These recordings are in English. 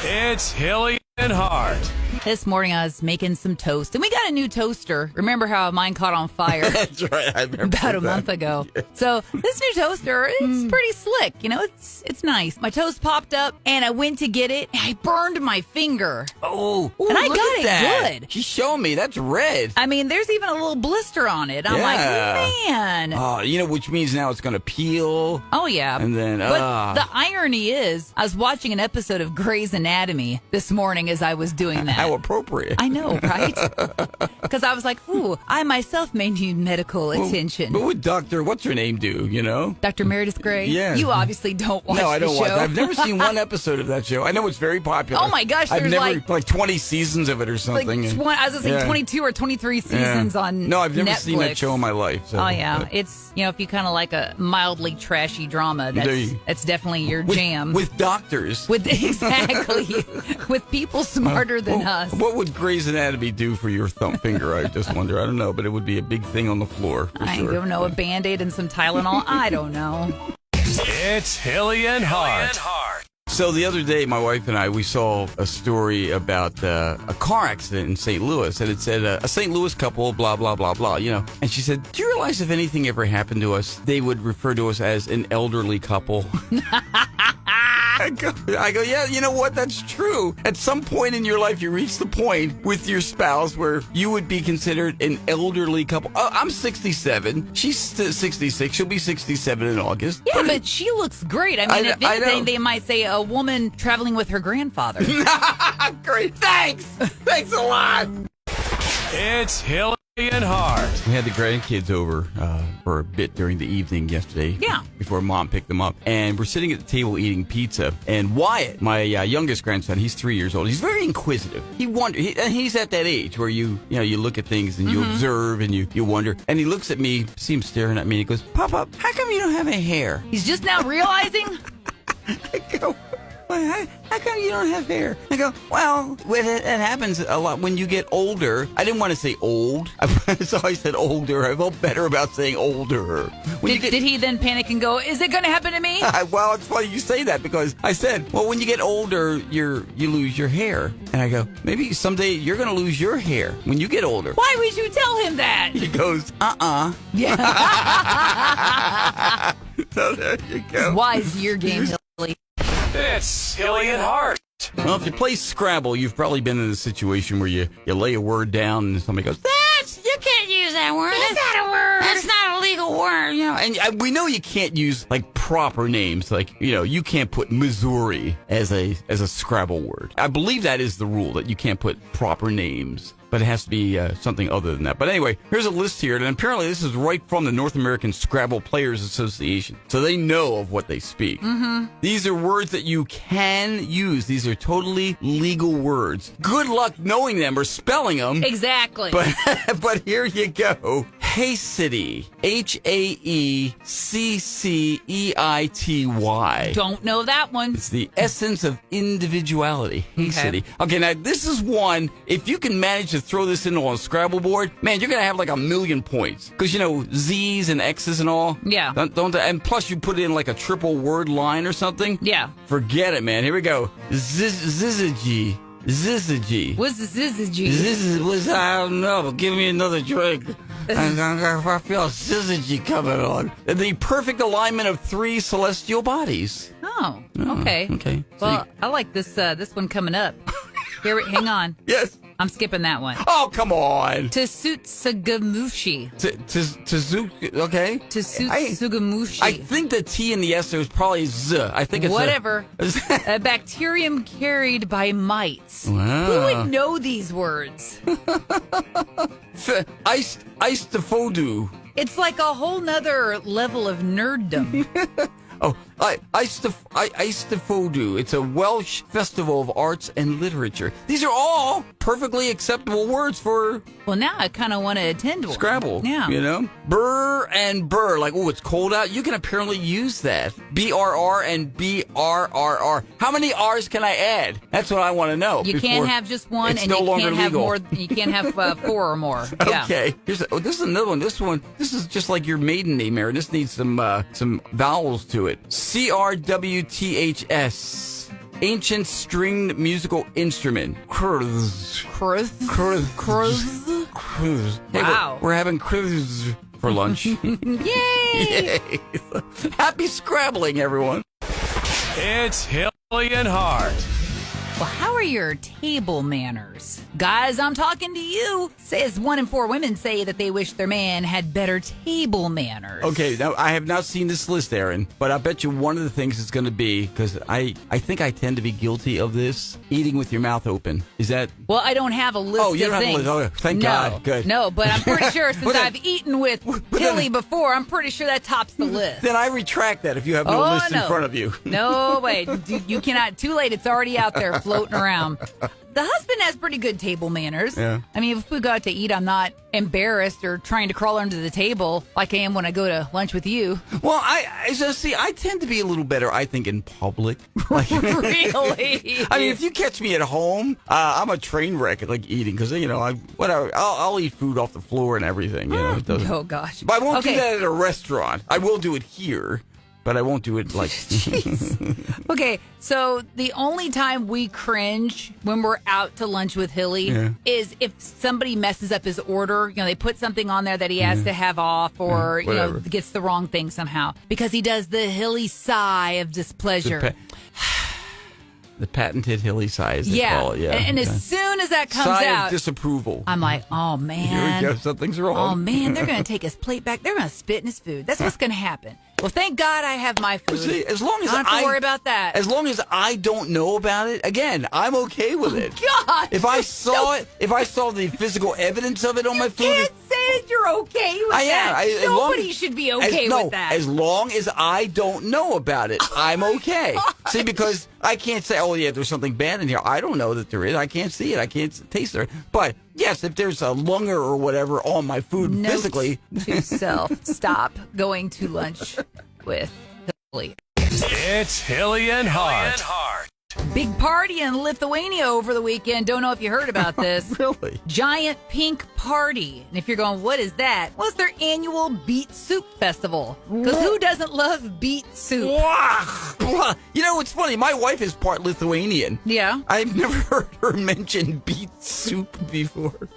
It's Hilly and Hart. This morning I was making some toast, and we got a new toaster. Remember how mine caught on fire? That's right. I remember about a month ago. Yeah. So this new toaster, it's pretty slick. You know, it's nice. My toast popped up, and I went to get it, and I burned my finger. Oh, and I look got at it that. good. She's showing me. That's red. I mean, there's even a little blister on it. I'm like, man. Oh, you know, which means now it's going to peel. Oh, yeah. And then, But the irony is, I was watching an episode of Grey's Anatomy this morning as I was doing that. How appropriate. I know, right? Because I was like, ooh, I myself may need medical attention. But what Dr. What's her name do, you know? Dr. Meredith Grey? Yeah. You obviously don't watch No, I don't the watch. show. I've never seen one episode of that show. I know it's very popular. Oh, my gosh. I've There's never, like 20 seasons of it or like something. I was going to say 22 or 23 seasons on No, I've never Netflix. seen that show in my life. So. Oh, yeah. It's, you know, if you kind of like a mildly trashy drama, that's definitely your jam. With doctors. Exactly. With people smarter than us. What would Grey's Anatomy do for your thumb finger? I just wonder. I don't know, but it would be a big thing on the floor. For I sure. don't know. A Band-Aid and some Tylenol? I don't know. It's Hilly and Hart. So the other day, my wife and I, we saw a story about a car accident in St. Louis, and it said a St. Louis couple, blah, blah, blah, blah, you know. And she said, do you realize if anything ever happened to us, they would refer to us as an elderly couple? I go, yeah, you know what? That's true. At some point in your life, you reach the point with your spouse where you would be considered an elderly couple. I'm 67. She's 66. She'll be 67 in August. Yeah, but she looks great. I mean, if anything, they might say a woman traveling with her grandfather. Great. Thanks. Thanks a lot. It's Hilly and Hart. We had the grandkids over for a bit during the evening yesterday. Yeah. Before Mom picked them up. And we're sitting at the table eating pizza. And Wyatt, my youngest grandson, he's 3 years old. He's very inquisitive. He's at that age where you look at things and you observe and you wonder. And he looks at me, seems staring at me, and he goes, Papa, how come you don't have any hair? He's just now realizing? I go, how come you don't have hair? I go, well, it happens a lot when you get older. I didn't want to say old, so I said older. I felt better about saying older. Did he then panic and go, is it going to happen to me? Well, it's funny you say that because I said, well, when you get older, you lose your hair. And I go, maybe someday you're going to lose your hair when you get older. Why would you tell him that? He goes, Yeah. So there you go. Wise year game, Hilly. It's Hilly and Hart. Well, if you play Scrabble, you've probably been in a situation where you lay a word down and somebody goes, you can't use that word. That's not a word. That's not a legal word. You know, and we know you can't use like proper names. Like, you know, you can't put Missouri as a Scrabble word. I believe that is the rule, that you can't put proper names. But it has to be something other than that. But anyway, here's a list here. And apparently this is right from the North American Scrabble Players Association. So they know of what they speak. Mm-hmm. These are words that you can use. These are totally legal words. Good luck knowing them or spelling them. Exactly. But here you go. Haecity. Hacceity. Don't know that one. It's the essence of individuality. Haecity. Okay, now this is one, if you can manage to throw this into on a Scrabble board, man, you're going to have like 1,000,000 points. Because, you know, Z's and X's and all. Yeah. And plus you put it in like a triple word line or something. Yeah. Forget it, man. Here we go. Zizagy. What's the zizagy? I don't know. Give me another drink. I feel syzygy coming on. The perfect alignment of 3 celestial bodies. Oh, okay. Okay. Well, I like this one coming up. Here, hang on. Yes. I'm skipping that one. Oh, come on. Tsutsugamushi. Okay. Tsutsugamushi. I think the T and the S there is probably Z. I think it's whatever. A bacterium carried by mites. Wow. Who would know these words? Ice-to-fodu. It's like a whole nother level of nerddom. Oh, Ice-to-fodu. It's a Welsh festival of arts and literature. These are all perfectly acceptable words for... Well, now I kind of want to attend one. Scrabble. Yeah. You know? Burr and burr. Like, oh, it's cold out. You can apparently use that. BRR and BRRR. How many R's can I add? That's what I want to know. You can't have just one, and you can't have more. You can't have 4 or more. Yeah. Okay. This is another one. This is just like your maiden name, Aaron. This needs some vowels to it. CRWTHS. ancient stringed musical instrument. Cruz. Cruz. Cruz. Cruz. Cruz. Hey, Wow. we're having cruz for lunch. Yay! Yay. Happy Scrabbling, everyone. It's Hillian Hart. Well, how are your table manners? Guys, I'm talking to you. Says 1 in 4 women say that they wish their man had better table manners. Okay, now I have not seen this list, Aaron, but I bet you one of the things it's going to be, because I think I tend to be guilty of this, eating with your mouth open. Is that... Well, I don't have a list Oh, you of don't have a things. list. Oh, thank no, God. Good. No, but I'm pretty sure since Well, then- I've eaten with then- Hilly before, I'm pretty sure that tops the list. Then I retract that if you have no Oh, list in no. front of you. No way. You cannot. Too late. It's already out there floating around. The husband has pretty good table manners. Yeah. I mean, if we go out to eat, I'm not embarrassed or trying to crawl under the table like I am when I go to lunch with you. Well, I tend to be a little better, I think, in public. Like, Really? I mean, if you catch me at home, I'm a train wreck at like eating because I'll eat food off the floor and everything. It doesn't. Oh, gosh. But I won't do Okay. that at a restaurant. I will do it here, but I won't do it like. Okay, so the only time we cringe when we're out to lunch with Hilly is if somebody messes up his order. They put something on there that he has to have off, or whatever. gets the wrong thing somehow because he does the Hilly sigh of displeasure. The patented Hilly sigh, as they call it. Yeah. And Okay. as soon as that comes sigh out, of disapproval. I'm like, oh man, Here we go. Something's wrong. oh man, they're going to take his plate back. They're going to spit in his food. That's what's going to happen. Well, thank God I have my food. See, as long as I don't have to worry about that. As long as I don't know about it, again, I'm okay with it. God, If I saw it, if I saw the physical evidence of it on my food, can't say that you're okay with I am. that. As long Nobody as- should be okay no, with that. As long as I don't know about it, I'm okay. See, because I can't say, oh, yeah, there's something bad in here. I don't know that there is. I can't see it. I can't taste it. But, yes, if there's a lunger or whatever on my food Note physically. to self, stop going to lunch with Hilly. It's Hillian Hart. Big party in Lithuania over the weekend. Don't know if you heard about this. Really? Giant Pink Party. And if you're going, what is that? Well, it's their annual Beet Soup Festival. Because who doesn't love beet soup? You know, it's funny. My wife is part Lithuanian. Yeah. I've never heard her mention beet soup before.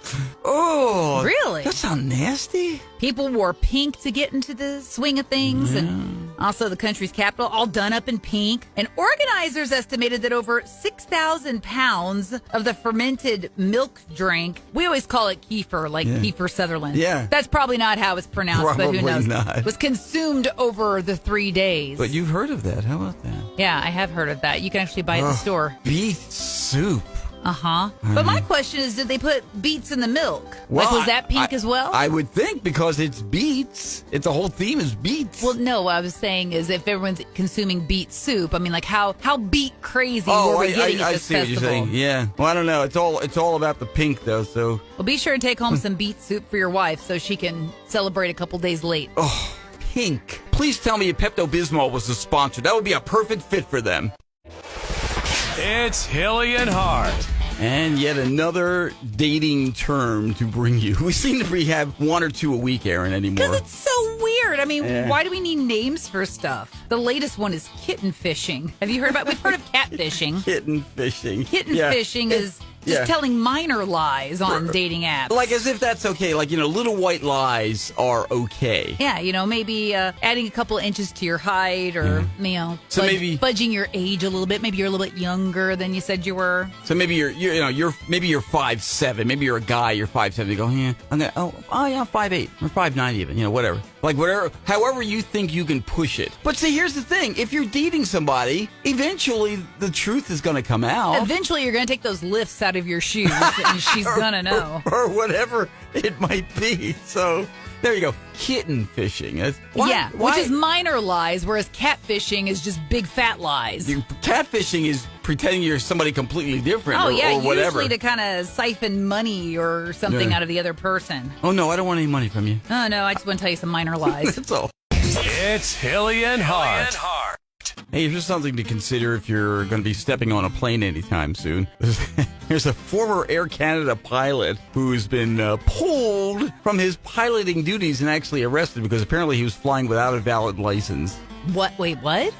Oh. Really? That sounds nasty. People wore pink to get into the swing of things. And also the country's capital, all done up in pink. And organizers estimated that over 6,000 pounds of the fermented milk drink, we always call it kefir, like Kiefer Sutherland. Yeah. That's probably not how it's pronounced, but who Probably knows? not. Was consumed over the 3 days. But you've heard of that. How about that? Yeah, I have heard of that. You can actually buy it at the store. Beet soup. Uh-huh. But my question is, did they put beets in the milk? Well, was that pink as well? I would think because it's beets. The whole theme is beets. Well, no, what I was saying is if everyone's consuming beet soup, I mean, like how beet crazy were we getting at I this see what you're festival? saying. Yeah. Well, I don't know. It's all about the pink though. So Well, be sure to take home some beet soup for your wife so she can celebrate a couple days late. Oh. pink. Please tell me Pepto-Bismol was the sponsor. That would be a perfect fit for them. It's Hillian Hart. And yet another dating term to bring you. We seem to have one or two a week, Aaron, anymore. Because it's so weird. I mean, why do we need names for stuff? The latest one is kitten fishing. Have you heard about? We've heard of catfishing. Kitten fishing. Kitten fishing is just telling minor lies on dating apps. Like as if that's okay. Like, little white lies are okay. Yeah, maybe adding a couple of inches to your height or, So maybe fudging your age a little bit. Maybe you're a little bit younger than you said you were. So maybe you're 5'7". Maybe you're a guy, you're 5'7". You go, yeah, I'm yeah, 5'8" or 5'9" even, whatever. Like whatever, however you think you can push it. But see, here's the thing. If you're dating somebody, eventually the truth is going to come out. Eventually you're going to take those lifts out of your shoes and she's going to know. Or whatever it might be. So there you go. Kitten fishing. Which is minor lies, whereas catfishing is just big fat lies. Catfishing is pretending you're somebody completely different or whatever. Usually to kind of siphon money or something out of the other person. Oh, no, I don't want any money from you. Oh, no, I just want to tell you some minor lies. That's all. It's Hillian Hart. Hey, here's something to consider if you're going to be stepping on a plane anytime soon. There's a former Air Canada pilot who's been pulled from his piloting duties and actually arrested because apparently he was flying without a valid license. What? Wait, what?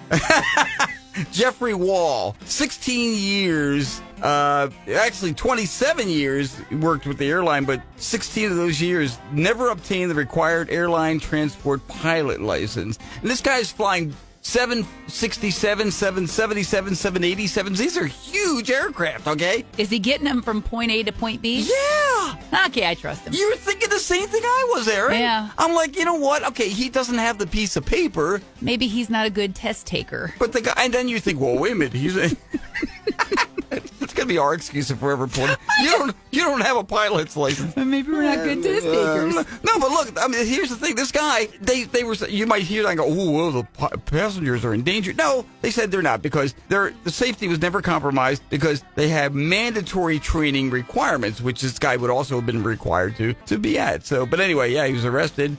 Jeffrey Wall, 16 years, actually 27 years worked with the airline, but 16 of those years never obtained the required airline transport pilot license. And this guy's flying 767, 777, 787s. These are huge aircraft, okay? Is he getting them from point A to point B? Yeah. Okay, I trust him. You were thinking the same thing I was, Aaron. Yeah. I'm like, you know what? Okay, he doesn't have the piece of paper. Maybe he's not a good test taker. But the guy, and then you think, well, wait a minute, he's a... It's gonna be our excuse if we're ever pulling. You don't have a pilot's license. Maybe we're not good test takers. No, but look, I mean, here's the thing. This guy, they were. You might hear that and go, oh, well, the passengers are in danger. No, they said they're not because the safety was never compromised because they have mandatory training requirements, which this guy would also have been required to be at. So, but anyway, yeah, he was arrested.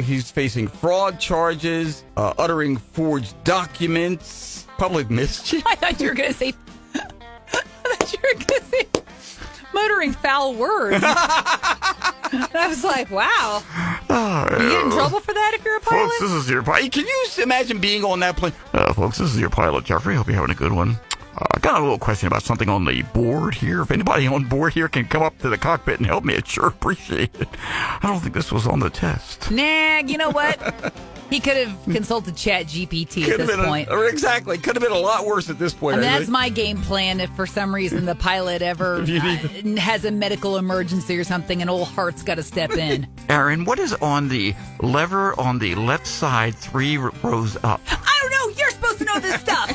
He's facing fraud charges, uttering forged documents, public mischief. I thought you were going to say. Muttering foul words. I was like, wow. You get in trouble for that if you're a pilot? Folks, this is your pilot. Can you imagine being on that plane? Folks, this is your pilot, Jeffrey. Hope you're having a good one. I got a little question about something on the board here. If anybody on board here can come up to the cockpit and help me, I'd sure appreciate it. I don't think this was on the test. Nah, you know what? He could have consulted Chat GPT at this point. Exactly. Could have been a lot worse at this point. I mean, that's my game plan if for some reason the pilot ever has a medical emergency or something and old Hart's got to step in. Aaron, what is on the lever on the left side 3 rows up? I don't know. You're supposed to know this stuff.